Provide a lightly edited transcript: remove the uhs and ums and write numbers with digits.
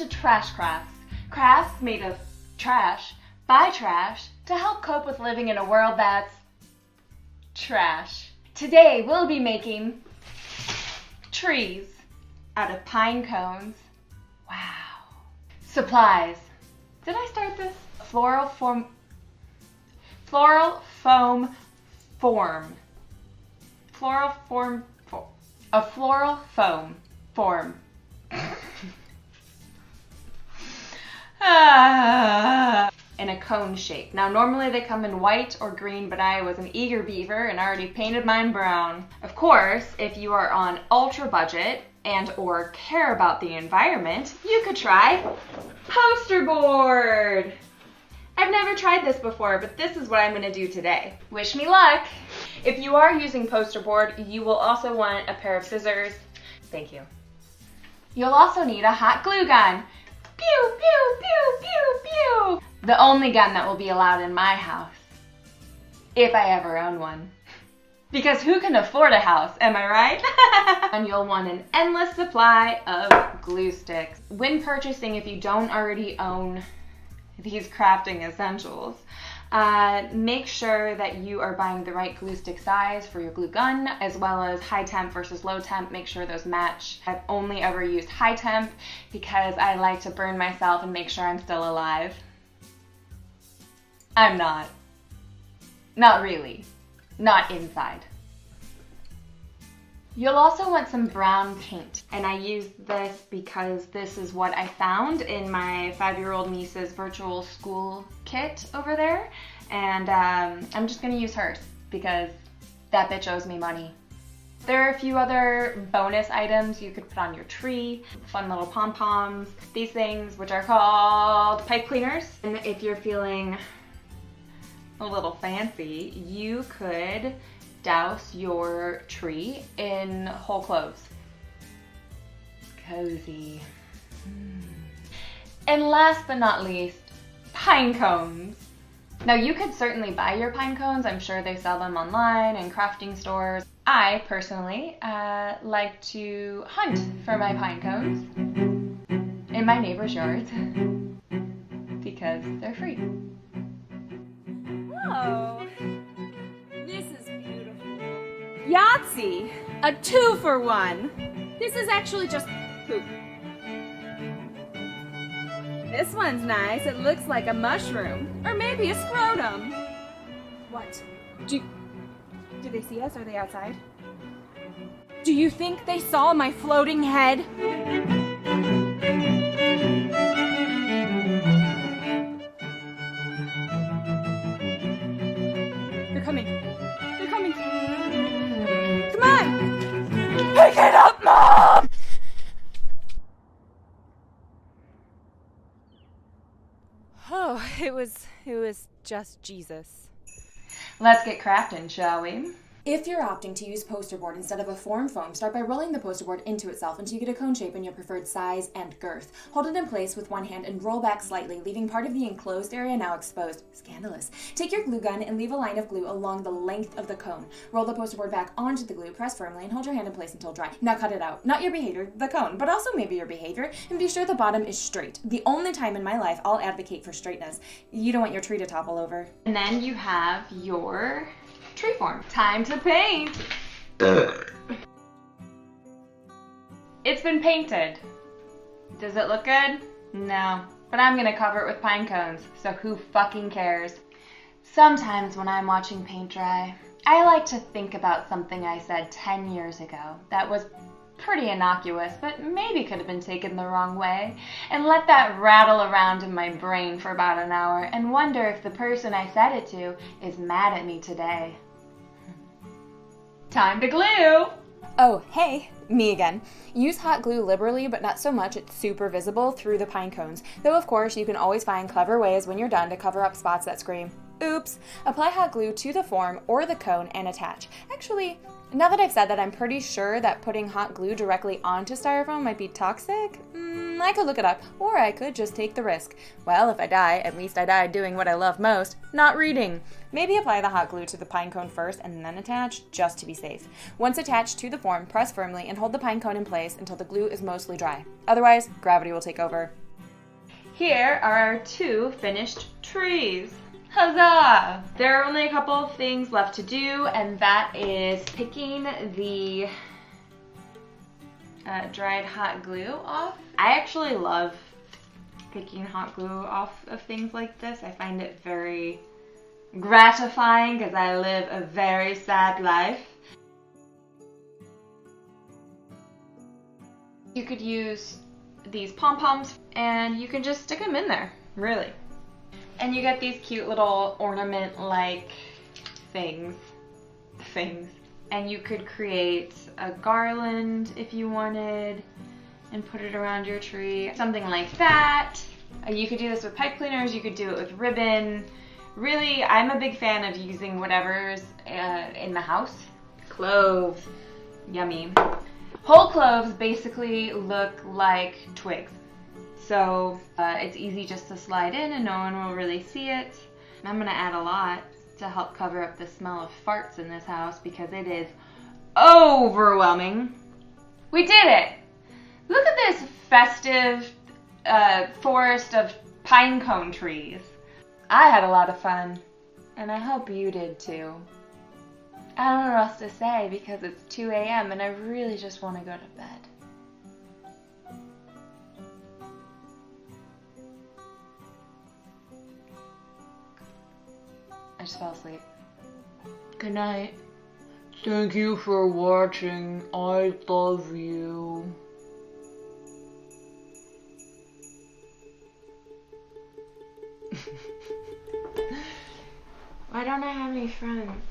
to trash crafts. Crafts made of trash by trash to help cope with living in a world that's trash. Today we'll be making trees out of pine cones. Wow. Supplies. Did I start this? Floral foam form. A floral foam form. In a cone shape. Now normally they come in white or green, but I was an eager beaver and already painted mine brown. Of course, if you are on ultra budget and or care about the environment, you could try poster board. I've never tried this before, but this is what I'm gonna do today. Wish me luck. If you are using poster board, you will also want a pair of scissors. Thank you. You'll also need a hot glue gun. Pew, pew, pew, pew, pew. The only gun that will be allowed in my house. If I ever own one. Because who can afford a house, am I right? And you'll want an endless supply of glue sticks. When purchasing, if you don't already own these crafting essentials, make sure that you are buying the right glue stick size for your glue gun, as well as high temp versus low temp. Make sure those match. I've only ever used high temp because I like to burn myself and make sure I'm still alive. I'm not. Not really. Not inside. You'll also want some brown paint, and I use this because this is what I found in my 5-year-old niece's virtual school kit over there, and I'm just gonna use hers because that bitch owes me money. There are a few other bonus items you could put on your tree, fun little pom-poms, these things which are called pipe cleaners. And if you're feeling a little fancy, you could douse your tree in whole cloves. Cozy. And last but not least, pine cones. Now you could certainly buy your pine cones. I'm sure they sell them online in crafting stores. I personally like to hunt for my pine cones in my neighbor's yards because they're free. Oh, this is beautiful. Yahtzee, a 2-for-1. This is actually just poop. This one's nice. It looks like a mushroom, or maybe a scrotum. What? Do they see us? Are they outside? Do you think they saw my floating head? They're coming. They're coming. Come on! Pick it up, Mom! Oh, it was just Jesus. Let's get crafting, shall we? If you're opting to use poster board instead of a form foam, start by rolling the poster board into itself until you get a cone shape in your preferred size and girth. Hold it in place with one hand and roll back slightly, leaving part of the enclosed area now exposed. Scandalous. Take your glue gun and leave a line of glue along the length of the cone. Roll the poster board back onto the glue, press firmly, and hold your hand in place until dry. Now cut it out. Not your behavior, the cone, but also maybe your behavior, and be sure the bottom is straight. The only time in my life I'll advocate for straightness. You don't want your tree to topple over. And then you have your tree form. Time to paint. It's been painted. Does it look good? No. But I'm gonna cover it with pine cones, so who fucking cares? Sometimes when I'm watching paint dry, I like to think about something I said 10 years ago that was pretty innocuous, but maybe could have been taken the wrong way, and let that rattle around in my brain for about an hour and wonder if the person I said it to is mad at me today. Time to glue! Oh, hey, me again. Use hot glue liberally, but not so much it's super visible through the pine cones. Though, of course, you can always find clever ways when you're done to cover up spots that scream, oops. Apply hot glue to the form or the cone and attach. Actually, now that I've said that, I'm pretty sure that putting hot glue directly onto styrofoam might be toxic. I could look it up, or I could just take the risk. Well, if I die, at least I died doing what I love most, not reading. Maybe apply the hot glue to the pine cone first and then attach, just to be safe. Once attached to the form, press firmly and hold the pine cone in place until the glue is mostly dry. Otherwise, gravity will take over. Here are our 2 finished trees. Huzzah! There are only a couple of things left to do, and that is picking the dried hot glue off. I actually love picking hot glue off of things like this. I find it very gratifying because I live a very sad life. You could use these pom-poms and you can just stick them in there, really. And you get these cute little ornament-like things. And you could create a garland if you wanted and put it around your tree, something like that. You could do this with pipe cleaners, you could do it with ribbon. Really, I'm a big fan of using whatever's in the house. Cloves, yummy. Whole cloves basically look like twigs. So it's easy just to slide in and no one will really see it. I'm gonna add a lot to help cover up the smell of farts in this house because it is overwhelming. We did it! Look at this festive forest of pine cone trees. I had a lot of fun, and I hope you did too. I don't know what else to say because it's 2 a.m. and I really just want to go to bed. I just fell asleep. Good night. Thank you for watching. I love you. Why don't I have any friends?